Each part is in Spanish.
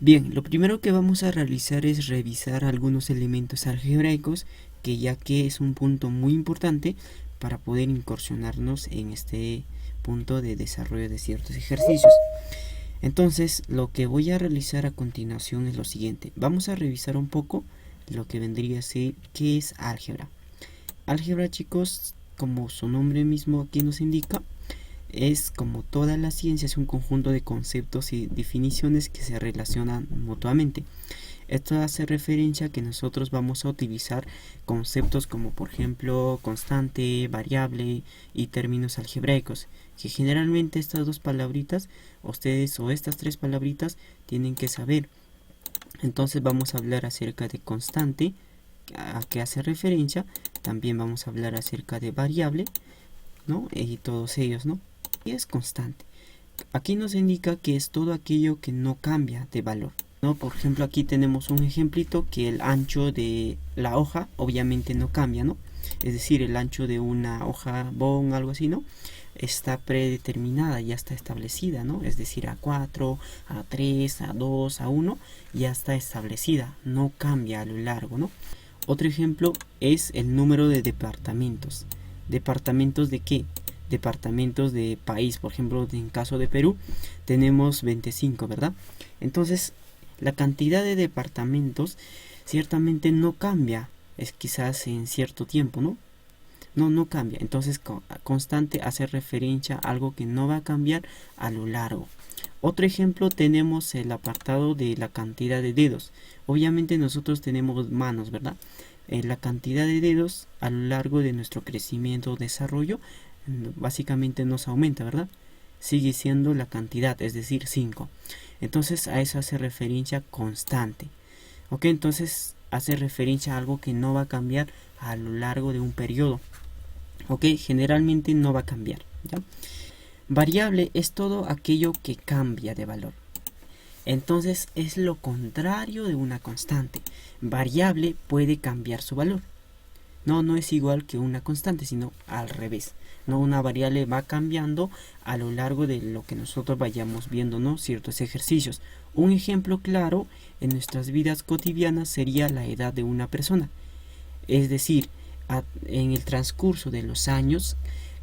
Bien, lo primero que vamos a realizar es revisar algunos elementos algebraicos, que ya que es un punto muy importante para poder incursionarnos en este punto de desarrollo de ciertos ejercicios. Entonces, lo que voy a realizar a continuación es lo siguiente. Vamos a revisar un poco lo que vendría a ser qué es álgebra. Álgebra, chicos, como su nombre mismo aquí nos indica, es, como toda la ciencia, es un conjunto de conceptos y definiciones que se relacionan mutuamente. Esto hace referencia a que nosotros vamos a utilizar conceptos como, por ejemplo, constante, variable y términos algebraicos, que generalmente estas dos palabritas, ustedes, o estas tres palabritas, tienen que saber. Entonces vamos a hablar acerca de constante, a que hace referencia. También vamos a hablar acerca de variable, ¿no? Y todos ellos, ¿no? Y es constante. Aquí nos indica que es todo aquello que no cambia de valor, ¿no? Por ejemplo, aquí tenemos un ejemplito que el ancho de la hoja obviamente no cambia, ¿no? Es decir, el ancho de una hoja bond, algo así, ¿no? Está predeterminada, ya está establecida, ¿no? Es decir, A4, A3, A2, A1, ya está establecida, no cambia a lo largo, ¿no? Otro ejemplo es el número de departamentos. ¿Departamentos de qué? Departamentos de país. Por ejemplo, en caso de Perú tenemos 25, ¿verdad? Entonces, la cantidad de departamentos ciertamente no cambia, es quizás en cierto tiempo, ¿no? No cambia. Entonces, constante hace referencia a algo que no va a cambiar a lo largo. Otro ejemplo tenemos el apartado de la cantidad de dedos. Obviamente nosotros tenemos manos, ¿verdad? La cantidad de dedos a lo largo de nuestro crecimiento o desarrollo básicamente nos aumenta, ¿verdad? Sigue siendo la cantidad, es decir, 5. Entonces a eso hace referencia constante. Ok, entonces hace referencia a algo que no va a cambiar a lo largo de un periodo. Ok, generalmente no va a cambiar, ¿ya? Variable es todo aquello que cambia de valor. Entonces es lo contrario de una constante. Variable puede cambiar su valor. No es igual que una constante, sino al revés. No, una variable va cambiando a lo largo de lo que nosotros vayamos viendo, ¿no? Ciertos ejercicios. Un ejemplo claro en nuestras vidas cotidianas sería la edad de una persona. Es decir, en el transcurso de los años,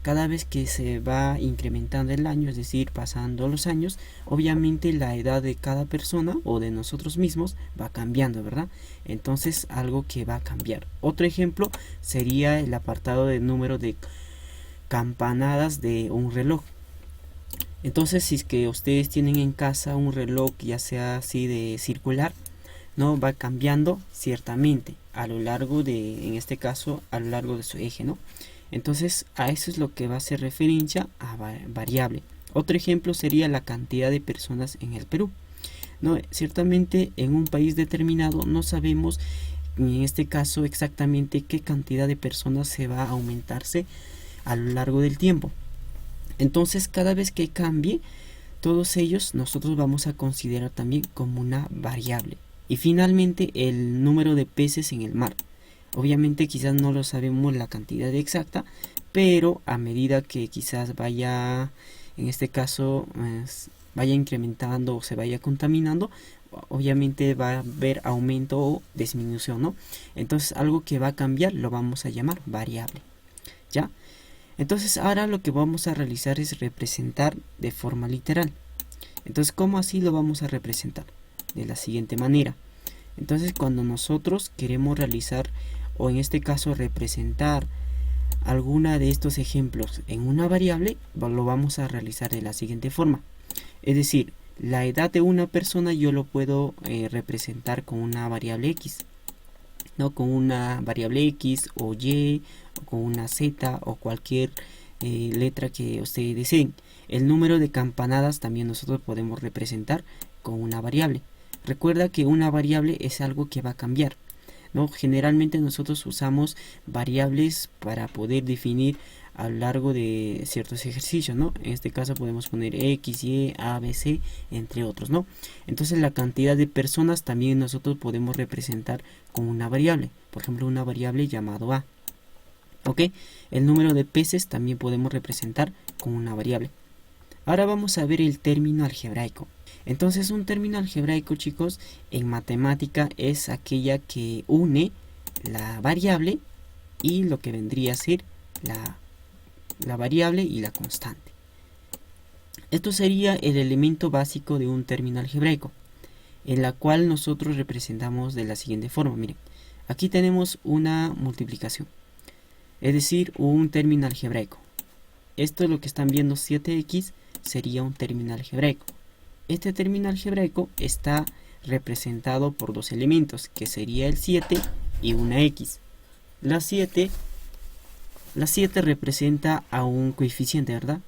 cada vez que se va incrementando el año, es decir, pasando los años, obviamente la edad de cada persona o de nosotros mismos va cambiando, ¿verdad? Entonces, algo que va a cambiar. Otro ejemplo sería el apartado de número de campanadas de un reloj. Entonces, si es que ustedes tienen en casa un reloj, ya sea así de circular, no va cambiando ciertamente a lo largo de, en este caso, a lo largo de su eje, ¿no? Entonces, a eso es lo que va a hacer referencia a variable. Otro ejemplo sería la cantidad de personas en el Perú, ¿no? Ciertamente en un país determinado no sabemos en este caso exactamente qué cantidad de personas se va a aumentarse a lo largo del tiempo. Entonces, cada vez que cambie, todos ellos nosotros vamos a considerar también como una variable. Y finalmente, el número de peces en el mar. Obviamente quizás no lo sabemos la cantidad exacta, pero a medida que quizás vaya, en este caso, vaya incrementando o se vaya contaminando, obviamente va a haber aumento o disminución, ¿no? Entonces algo que va a cambiar lo vamos a llamar variable, ¿ya? Entonces ahora lo que vamos a realizar es representar de forma literal. Entonces, ¿cómo así lo vamos a representar? De la siguiente manera. Entonces, cuando nosotros queremos realizar, o en este caso representar alguna de estos ejemplos en una variable, lo vamos a realizar de la siguiente forma. Es decir, la edad de una persona yo lo puedo representar con una variable x, ¿no? Con una variable x o y, o con una z o cualquier letra que ustedes deseen. El número de campanadas también nosotros podemos representar con una variable. Recuerda que una variable es algo que va a cambiar, ¿no? Generalmente nosotros usamos variables para poder definir a lo largo de ciertos ejercicios, ¿no? En este caso podemos poner x, y, a, b, c, entre otros, ¿no? Entonces la cantidad de personas también nosotros podemos representar con una variable, por ejemplo una variable llamado a. ¿Ok? El número de peces también podemos representar con una variable. Ahora vamos a ver el término algebraico. Entonces un término algebraico, chicos, en matemática es aquella que une la variable y lo que vendría a ser la variable y la constante. Esto sería el elemento básico de un término algebraico, en la cual nosotros representamos de la siguiente forma. Miren, aquí tenemos una multiplicación, es decir, un término algebraico. Esto es lo que están viendo, 7x, sería un término algebraico. Este término algebraico está representado por dos elementos, que sería el 7 y una x. La 7 representa a un coeficiente, ¿verdad?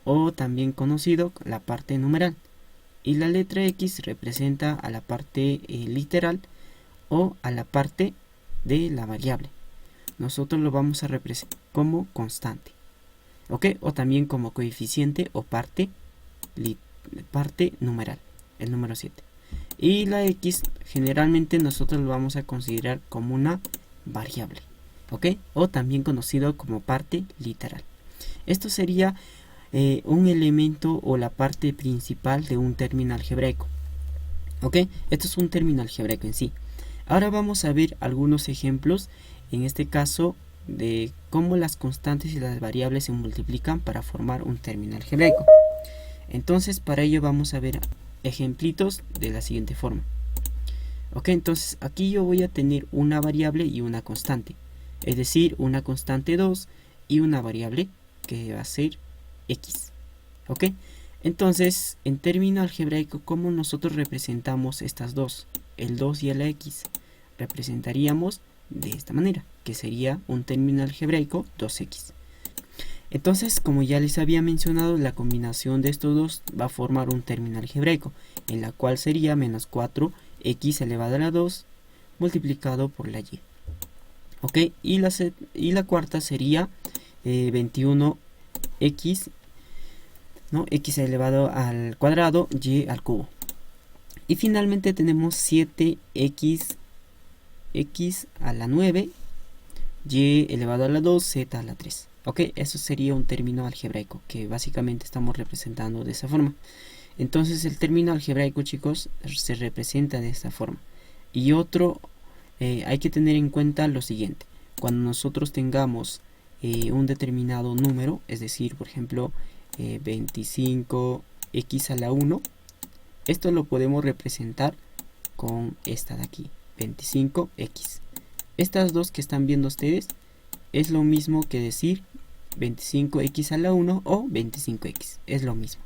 O también conocido la parte numeral. Y la letra x representa a la parte literal o a la parte de la variable. Nosotros lo vamos a representar como constante, ¿ok? O también como coeficiente o parte numeral, el número 7. Y la x generalmente nosotros lo vamos a considerar como una variable, ¿ok? O también conocido como parte literal. Esto sería un elemento o la parte principal de un término algebraico, ¿ok? Esto es un término algebraico en sí. Ahora vamos a ver algunos ejemplos, en este caso, de cómo las constantes y las variables se multiplican para formar un término algebraico. Entonces, para ello vamos a ver ejemplitos de la siguiente forma. Ok, entonces aquí yo voy a tener una variable y una constante, es decir, una constante 2 y una variable que va a ser x. Ok, entonces en término algebraico, ¿cómo nosotros representamos estas dos? El 2 y el x representaríamos de esta manera, que sería un término algebraico 2x. Entonces, como ya les había mencionado, la combinación de estos dos va a formar un término algebraico, en la cual sería menos 4x elevado a la 2 multiplicado por la y. Ok, y la cuarta sería 21x, ¿no? X elevado al cuadrado, y al cubo. Y finalmente tenemos 7x a la 9, y elevado a la 2, z a la 3. Ok, eso sería un término algebraico que básicamente estamos representando de esa forma. Entonces el término algebraico, chicos, se representa de esta forma. Y hay que tener en cuenta lo siguiente: cuando nosotros tengamos un determinado número, es decir, por ejemplo 25x a la 1, esto lo podemos representar con esta de aquí, 25x. Estas dos que están viendo ustedes es lo mismo que decir 25x a la 1 o 25x, es lo mismo.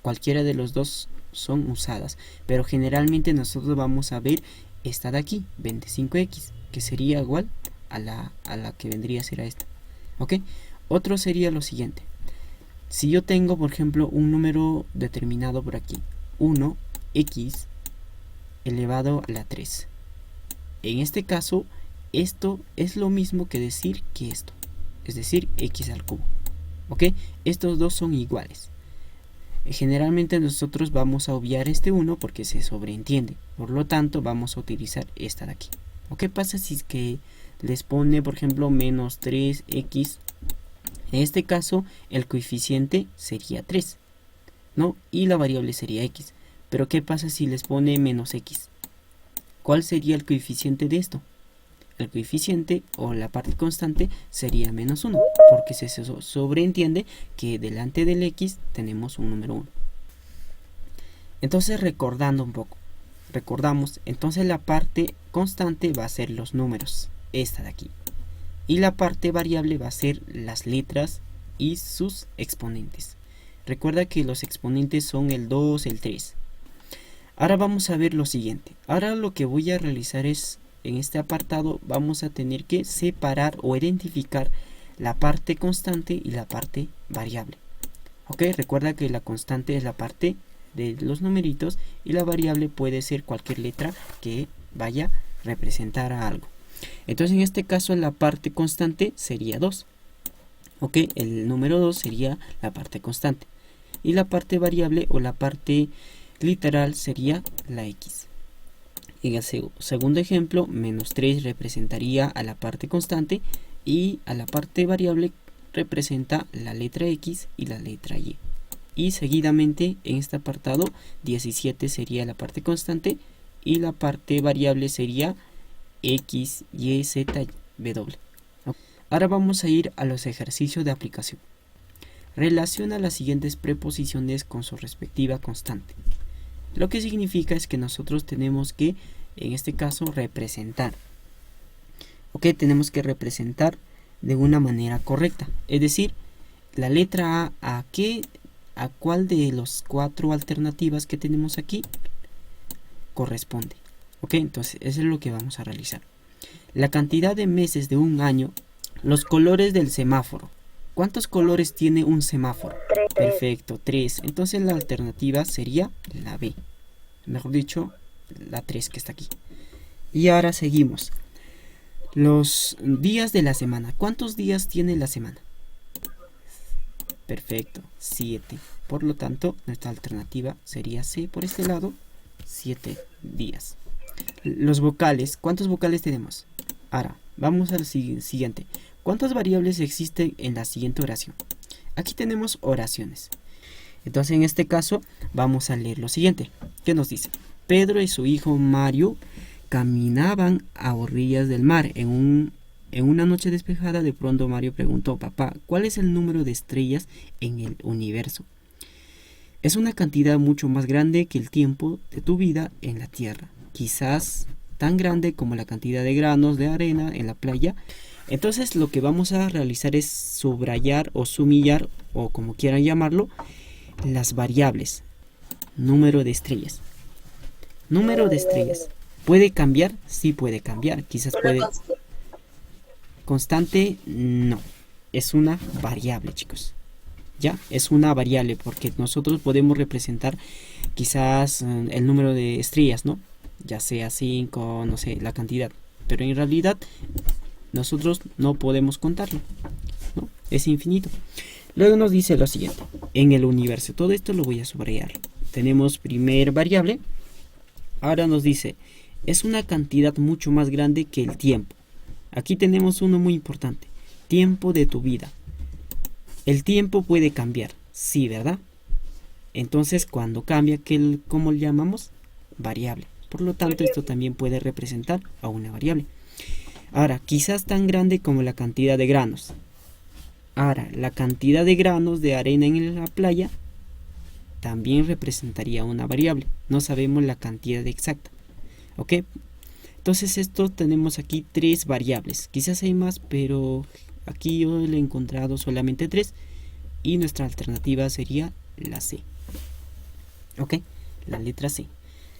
Cualquiera de los dos son usadas, pero generalmente nosotros vamos a ver esta de aquí, 25x, que sería igual a la que vendría a ser a esta. ¿Ok? Otro sería lo siguiente: si yo tengo, por ejemplo, un número determinado por aquí, 1x elevado a la 3. En este caso, esto es lo mismo que decir que esto, es decir, x al cubo. ¿Ok? Estos dos son iguales. Generalmente nosotros vamos a obviar este 1 porque se sobreentiende. Por lo tanto, vamos a utilizar esta de aquí. ¿O qué pasa si es que les pone, por ejemplo, menos 3x? En este caso, el coeficiente sería 3, ¿no? Y la variable sería x. Pero ¿qué pasa si les pone menos x? ¿Cuál sería el coeficiente de esto? El coeficiente o la parte constante sería menos 1, porque se sobreentiende que delante del x tenemos un número 1. Entonces, recordando un poco, recordamos, entonces la parte constante va a ser los números, esta de aquí, y la parte variable va a ser las letras y sus exponentes. Recuerda que los exponentes son el 2, el 3. Ahora vamos a ver lo siguiente. Ahora lo que voy a realizar es, en este apartado vamos a tener que separar o identificar la parte constante y la parte variable. Ok, recuerda que la constante es la parte de los numeritos y la variable puede ser cualquier letra que vaya a representar a algo. Entonces en este caso la parte constante sería 2. Ok, el número 2 sería la parte constante. Y la parte variable o la parte literal sería la x. En el segundo ejemplo, menos 3 representaría a la parte constante y a la parte variable representa la letra x y la letra y. y seguidamente en este apartado 17 sería la parte constante y la parte variable sería x, y, z, w. Ahora vamos a ir a los ejercicios de aplicación. Relaciona las siguientes preposiciones con su respectiva constante. Lo que significa es que nosotros tenemos que, en este caso, representar. Ok, tenemos que representar de una manera correcta. Es decir, la letra A, ¿a cuál de las 4 alternativas que tenemos aquí corresponde? Ok, entonces eso es lo que vamos a realizar. La cantidad de meses de un año, los colores del semáforo. ¿Cuántos colores tiene un semáforo? 3. Perfecto, 3. Entonces la alternativa sería la B. Mejor dicho, la 3 que está aquí. Y ahora seguimos. Los días de la semana. ¿Cuántos días tiene la semana? Perfecto, 7. Por lo tanto, nuestra alternativa sería C por este lado, 7 días. Los vocales. ¿Cuántos vocales tenemos? Ahora, vamos al siguiente. ¿Cuántas variables existen en la siguiente oración? Aquí tenemos oraciones. Entonces, en este caso, vamos a leer lo siguiente. ¿Qué nos dice? Pedro y su hijo Mario caminaban a orillas del mar. En una noche despejada, de pronto Mario preguntó: papá, ¿cuál es el número de estrellas en el universo? Es una cantidad mucho más grande que el tiempo de tu vida en la Tierra. Quizás tan grande como la cantidad de granos de arena en la playa. Entonces lo que vamos a realizar es subrayar o sumillar, o como quieran llamarlo, las variables. Número de estrellas. Número de estrellas. ¿Puede cambiar? Sí puede cambiar. Quizás puede... Constante, no. Es una variable, chicos. ¿Ya? Es una variable porque nosotros podemos representar quizás el número de estrellas, ¿no? Ya sea 5, no sé, la cantidad. Pero en realidad nosotros no podemos contarlo, ¿no? Es infinito. Luego nos dice lo siguiente. En el universo. Todo esto lo voy a subrayar. Tenemos primer variable. Ahora nos dice, es una cantidad mucho más grande que el tiempo. Aquí tenemos uno muy importante. Tiempo de tu vida. El tiempo puede cambiar, sí, ¿verdad? Entonces, cuando cambia, ¿cómo le llamamos? Variable. Por lo tanto, esto también puede representar a una variable. Ahora, quizás tan grande como la cantidad de granos. Ahora, la cantidad de granos de arena en la playa también representaría una variable. No sabemos la cantidad exacta. ¿Ok? Entonces, esto tenemos aquí 3 variables. Quizás hay más, pero aquí yo le he encontrado solamente 3. Y nuestra alternativa sería la C. ¿Ok? La letra C.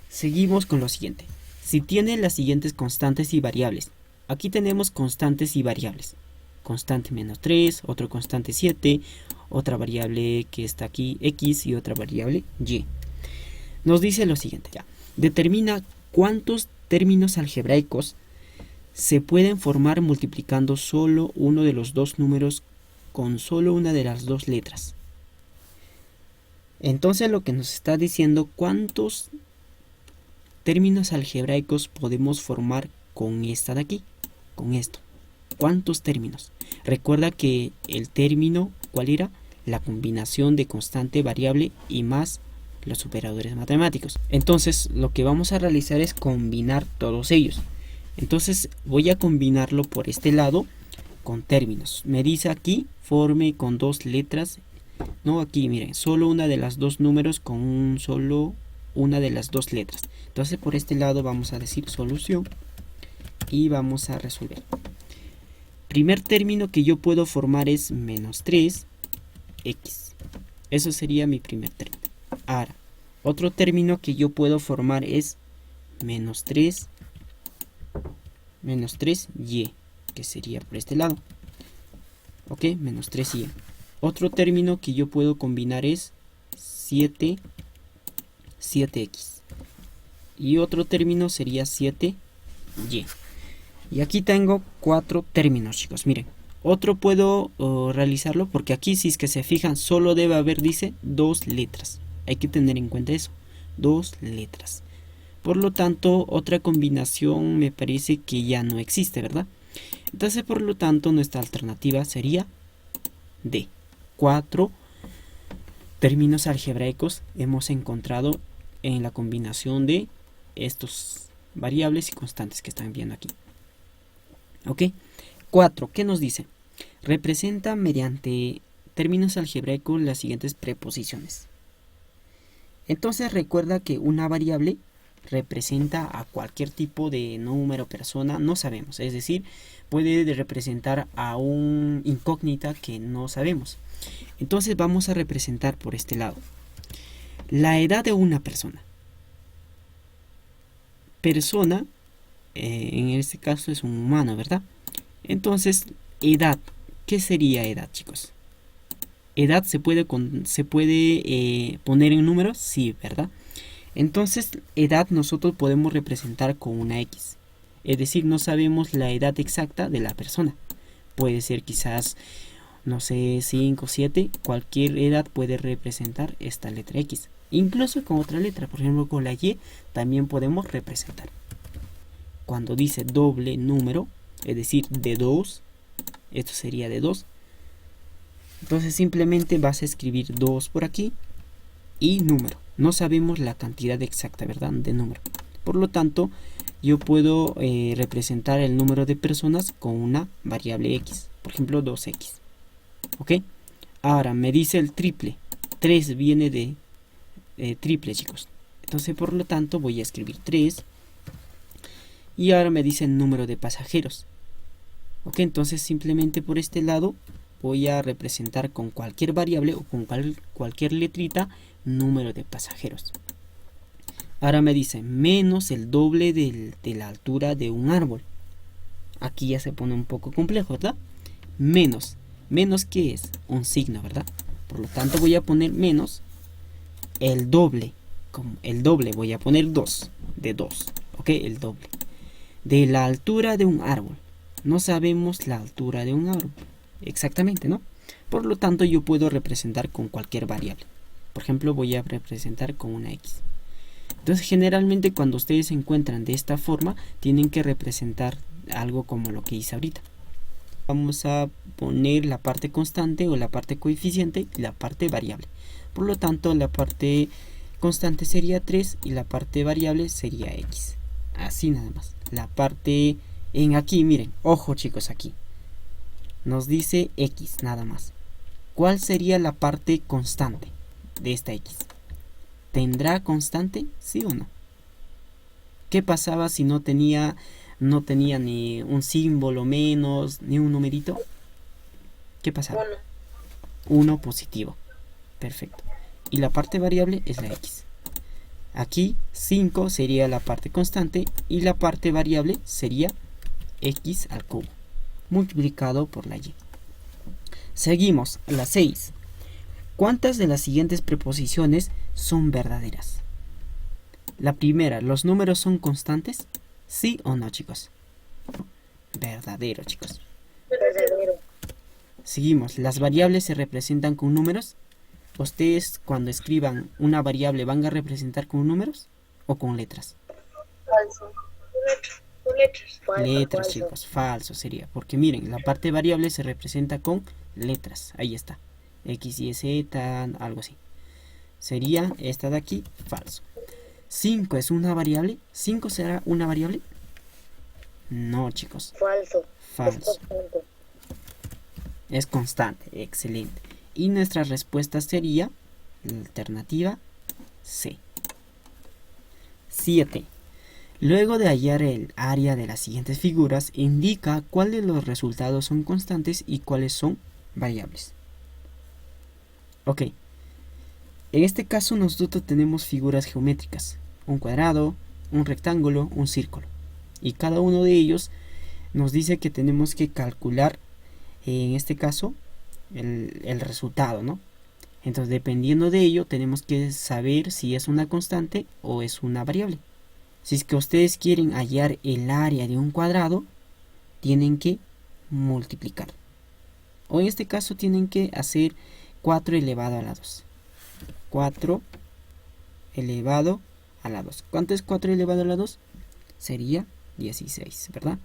Seguimos con lo siguiente. Si tiene las siguientes constantes y variables. Aquí tenemos constantes y variables. Constante menos 3, otro constante 7, otra variable que está aquí X y otra variable Y. Nos dice lo siguiente. Ya. Determina cuántos términos algebraicos se pueden formar multiplicando solo uno de los dos números con solo una de las dos letras. Entonces lo que nos está diciendo, ¿cuántos términos algebraicos podemos formar con esta de aquí? Con esto. ¿Cuántos términos? Recuerda que el término, ¿cuál era? La combinación de constante, variable y más los operadores matemáticos. Entonces lo que vamos a realizar es combinar todos ellos. Entonces voy a combinarlo por este lado con términos. Me dice aquí, forme con 2 letras. No, aquí miren, solo una de las dos números con solo una de las 2 letras. Entonces por este lado vamos a decir solución y vamos a resolver. Primer término que yo puedo formar es menos 3x. Eso sería mi primer término. Ahora, otro término que yo puedo formar es menos 3y, que sería por este lado. Ok, menos 3y. Otro término que yo puedo combinar es 7x. Y otro término sería 7y. Y aquí tengo 4 términos, chicos. Miren, otro puedo realizarlo porque aquí, si es que se fijan, solo debe haber, dice, 2 letras. Hay que tener en cuenta eso, 2 letras. Por lo tanto, otra combinación me parece que ya no existe, ¿verdad? Entonces, por lo tanto, nuestra alternativa sería D. 4 términos algebraicos hemos encontrado en la combinación de estos variables y constantes que están viendo aquí. ¿Ok? 4. ¿Qué nos dice? Representa mediante términos algebraicos las siguientes preposiciones. Entonces recuerda que una variable representa a cualquier tipo de número, persona, no sabemos. Es decir, puede representar a un incógnita que no sabemos. Entonces vamos a representar por este lado la edad de una persona. Persona, en este caso es un humano, ¿verdad? Entonces, edad. ¿Qué sería edad, chicos? ¿Edad se puede poner en números? Sí, ¿verdad? Entonces, edad nosotros podemos representar con una X. Es decir, no sabemos la edad exacta de la persona. Puede ser quizás, no sé, 5, 7. Cualquier edad puede representar esta letra X. Incluso con otra letra, por ejemplo con la Y, también podemos representar. Cuando dice doble número, es decir, de 2, esto sería de 2. Entonces simplemente vas a escribir 2 por aquí y número. No sabemos la cantidad exacta, ¿verdad? De número. Por lo tanto, yo puedo representar el número de personas con una variable X. Por ejemplo, 2X. ¿Ok? Ahora me dice el triple. 3 viene de triple, chicos. Entonces, por lo tanto, voy a escribir 3. Y ahora me dice el número de pasajeros. Ok, entonces simplemente por este lado voy a representar con cualquier variable o con cualquier letrita número de pasajeros. Ahora me dice menos el doble de la altura de un árbol. Aquí ya se pone un poco complejo, ¿verdad? Menos. Menos, ¿qué es? Un signo, ¿verdad? Por lo tanto voy a poner menos el doble. Como el doble voy a poner 2. De 2. Ok, el doble. De la altura de un árbol. No sabemos la altura de un árbol. Exactamente, ¿no? Por lo tanto yo puedo representar con cualquier variable. Por ejemplo, voy a representar con una X. Entonces generalmente cuando ustedes se encuentran de esta forma, tienen que representar algo como lo que hice ahorita. Vamos a poner la parte constante o la parte coeficiente y la parte variable. Por lo tanto, la parte constante sería 3 y la parte variable sería X. Así nada más. La parte en aquí, miren, ojo chicos, aquí nos dice X nada más. ¿Cuál sería la parte constante de esta X? ¿Tendrá constante? ¿Sí o no? ¿Qué pasaba si no tenía ni un símbolo menos, ni un numerito? ¿Qué pasaba? 1 positivo. Perfecto. Y la parte variable es la X. Aquí 5 sería la parte constante y la parte variable sería X al cubo multiplicado por la Y. Seguimos, la 6. ¿Cuántas de las siguientes preposiciones son verdaderas? La primera, ¿los números son constantes? ¿Sí o no, chicos? Verdadero, chicos. Verdadero. Seguimos, ¿las variables se representan con números? ¿Ustedes cuando escriban una variable van a representar con números o con letras? Falso. Letras. Letras, Falso. chicos, falso sería. Porque miren, la parte variable se representa con letras. Ahí está. X, Y, Z, algo así. Sería esta de aquí, falso. 5 es una variable. ¿5 será una variable? No, chicos. Falso. Falso. Es constante. Excelente. Y nuestra respuesta sería la alternativa C. 7. Luego de hallar el área de las siguientes figuras, indica cuáles de los resultados son constantes y cuáles son variables. Ok. En este caso nosotros tenemos figuras geométricas. Un cuadrado, un rectángulo, un círculo. Y cada uno de ellos nos dice que tenemos que calcular, en este caso, el resultado, ¿no? Entonces, dependiendo de ello, tenemos que saber si es una constante o es una variable. Si es que ustedes quieren hallar el área de un cuadrado, tienen que multiplicar. O en este caso tienen que hacer 4 elevado a la 2. 4 elevado a la 2. ¿Cuánto es 4 elevado a la 2? Sería 16, ¿verdad?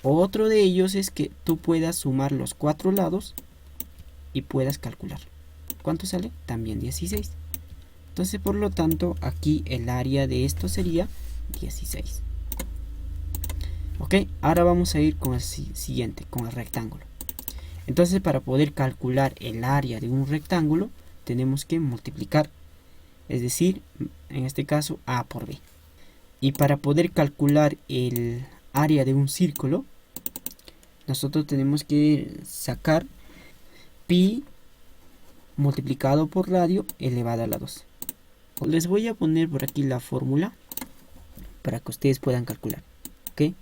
Otro de ellos es que tú puedas sumar los 4 lados y puedas calcular. ¿cuánto sale? También 16. Entonces, por lo tanto, aquí el área de esto sería 16. Ok, ahora vamos a ir con el siguiente, con el rectángulo. Entonces, para poder calcular el área de un rectángulo, tenemos que multiplicar, es decir, en este caso A por B. Y para poder calcular el área de un círculo, nosotros tenemos que sacar pi multiplicado por radio elevado a la 2. Les voy a poner por aquí la fórmula para que ustedes puedan calcular. ¿Ok?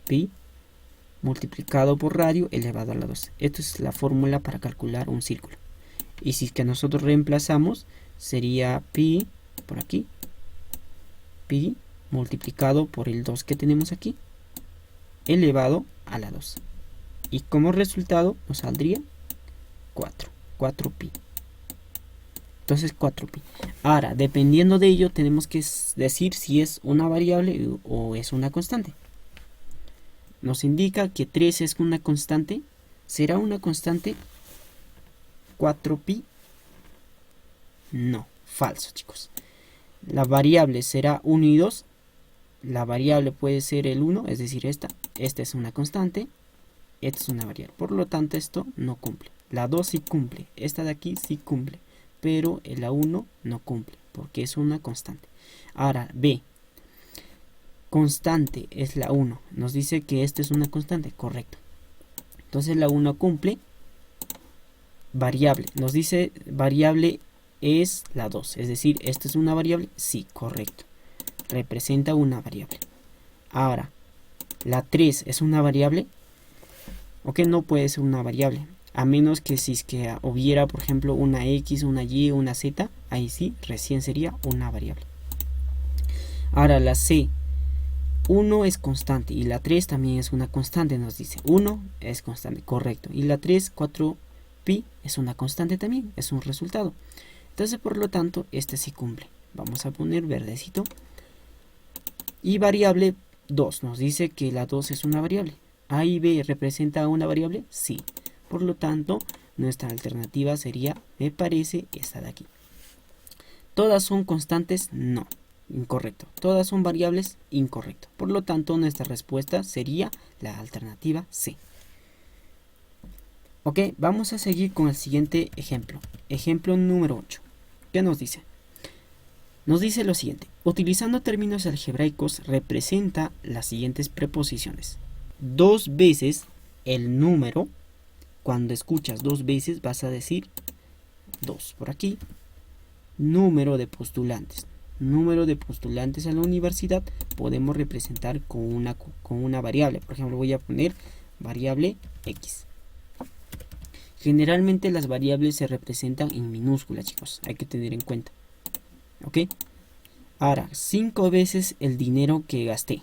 Pi multiplicado por radio elevado a la 2. Esta es la fórmula para calcular un círculo. Y si es que nosotros reemplazamos, sería pi por aquí, pi multiplicado por el 2 que tenemos aquí, elevado a la 2. Y como resultado nos saldría 4 pi. Entonces 4pi. Ahora, dependiendo de ello, tenemos que decir si es una variable o es una constante. Nos indica que 3 es una constante. ¿Será una constante 4pi? No, falso, chicos. La variable será 1 y 2. La variable puede ser el 1, es decir, esta es una constante. Esta es una variable. Por lo tanto, esto no cumple. La 2 sí cumple. Esta de aquí sí cumple. Pero la 1 no cumple porque es una constante. Ahora, B. Constante es la 1. Nos dice que esta es una constante. Correcto. Entonces la 1 cumple. Variable. Nos dice variable es la 2. Es decir, esta es una variable. Sí, correcto. Representa una variable. Ahora, la 3 es una variable. Ok, no puede ser una variable. A menos que si es que hubiera, por ejemplo, una X, una Y, una Z, ahí sí, recién sería una variable. Ahora la C, 1 es constante y la 3 también es una constante, nos dice. 1 es constante, correcto. Y la 3, 4pi, es una constante también, es un resultado. Entonces, por lo tanto, este sí cumple. Vamos a poner verdecito. Y variable 2, nos dice que la 2 es una variable. A y B representa una variable, sí. Por lo tanto, nuestra alternativa sería, me parece, esta de aquí. ¿Todas son constantes? No. Incorrecto. ¿Todas son variables? Incorrecto. Por lo tanto, nuestra respuesta sería la alternativa C. Ok, vamos a seguir con el siguiente ejemplo. Ejemplo número 8. ¿Qué nos dice? Nos dice lo siguiente. Utilizando términos algebraicos, representa las siguientes preposiciones. 2 veces el número. Cuando escuchas 2 veces vas a decir 2 por aquí. Número de postulantes. Número de postulantes a la universidad podemos representar con una variable. Por ejemplo, voy a poner variable X. Generalmente las variables se representan en minúscula, chicos. Hay que tener en cuenta. ¿Ok? Ahora, 5 veces el dinero que gasté.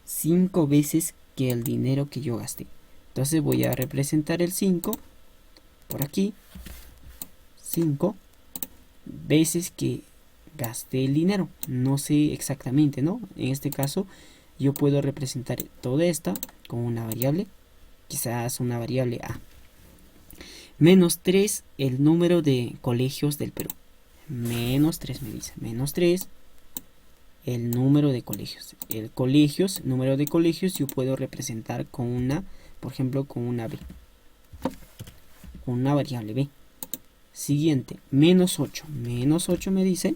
5 veces que el dinero que yo gasté. Entonces voy a representar el 5 por aquí. 5 veces que gasté el dinero. No sé exactamente, ¿no? En este caso yo puedo representar toda esta con una variable. Quizás una variable A. Menos 3 el número de colegios del Perú. Menos 3 me dice. Menos 3 el número de colegios. El colegios, número de colegios yo puedo representar con una, por ejemplo, con una B. Con una variable B. Siguiente, menos 8. Menos 8 me dice.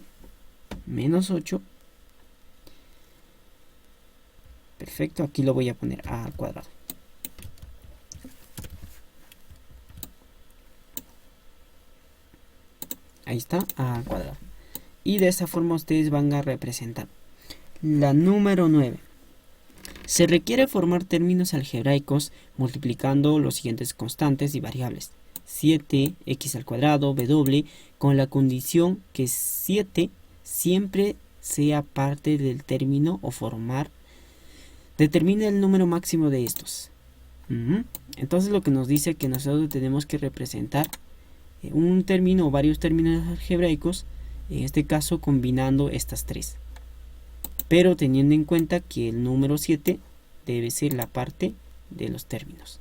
Menos 8. Perfecto, aquí lo voy a poner A al cuadrado. Ahí está, A al cuadrado. Y de esa forma ustedes van a representar. La número 9. Se requiere formar términos algebraicos multiplicando los siguientes constantes y variables. 7x al cuadrado, w, con la condición que 7 siempre sea parte del término o formar. Determina el número máximo de estos. Entonces lo que nos dice que nosotros tenemos que representar un término o varios términos algebraicos, en este caso combinando estas tres. Pero teniendo en cuenta que el número 7 debe ser la parte de los términos.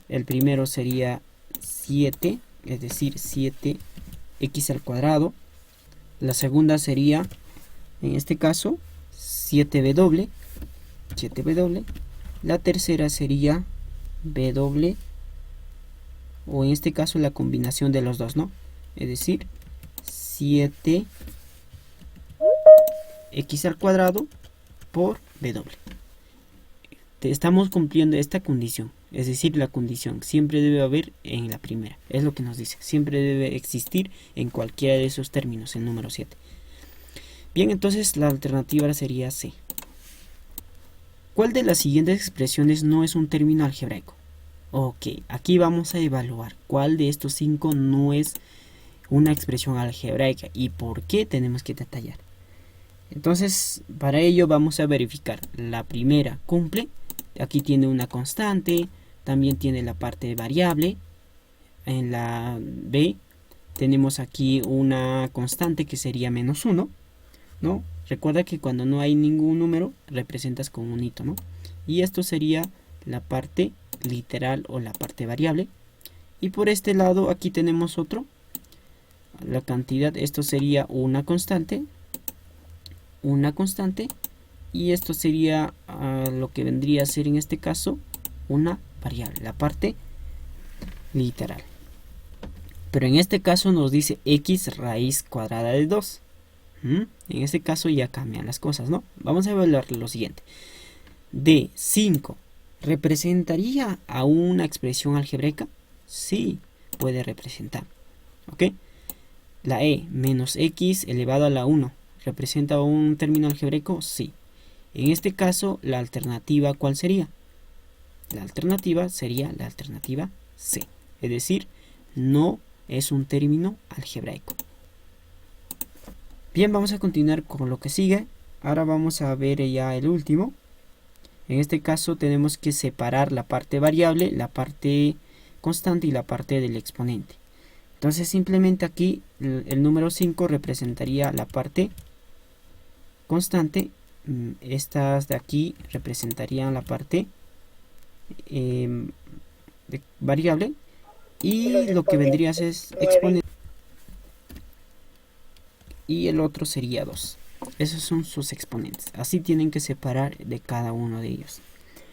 El primero sería 7 es decir 7x al cuadrado. La segunda sería, en este caso, 7w. La tercera sería w, o en este caso la combinación de los dos, ¿no? Es decir, 7x al cuadrado por w. Estamos cumpliendo esta condición, es decir, la condición siempre debe haber en la primera, es lo que nos dice, siempre debe existir en cualquiera de esos términos, el número 7. Bien, entonces la alternativa sería C. ¿Cuál de las siguientes expresiones no es un término algebraico? Ok, aquí vamos a evaluar cuál de estos 5 no es una expresión algebraica y por qué tenemos que detallar. Entonces, para ello vamos a verificar. La primera cumple, aquí tiene una constante, también tiene la parte variable. En la B tenemos aquí una constante que sería -1, ¿no? Recuerda que cuando no hay ningún número representas con un hito, ¿no? Y esto sería la parte literal o la parte variable. Y por este lado aquí tenemos otro, la cantidad, esto sería una constante, y esto sería lo que vendría a ser en este caso una variable, la parte literal. Pero en este caso nos dice x raíz cuadrada de 2. En este caso ya cambian las cosas, ¿no? Vamos a evaluar lo siguiente. D 5 ¿representaría a una expresión algebraica? Sí, puede representar. ¿Ok? La E menos x elevado a la 1 ¿representa un término algebraico? Sí. En este caso, la alternativa, ¿cuál sería? La alternativa sería la alternativa C. Es decir, no es un término algebraico. Bien, vamos a continuar con lo que sigue. Ahora vamos a ver ya el último. En este caso tenemos que separar la parte variable, la parte constante y la parte del exponente. Entonces simplemente aquí el número 5 representaría la parte constante. Estas de aquí representarían la parte variable. Y lo que vendría a ser exponente. Y el otro sería 2. Esos son sus exponentes. Así tienen que separar de cada uno de ellos.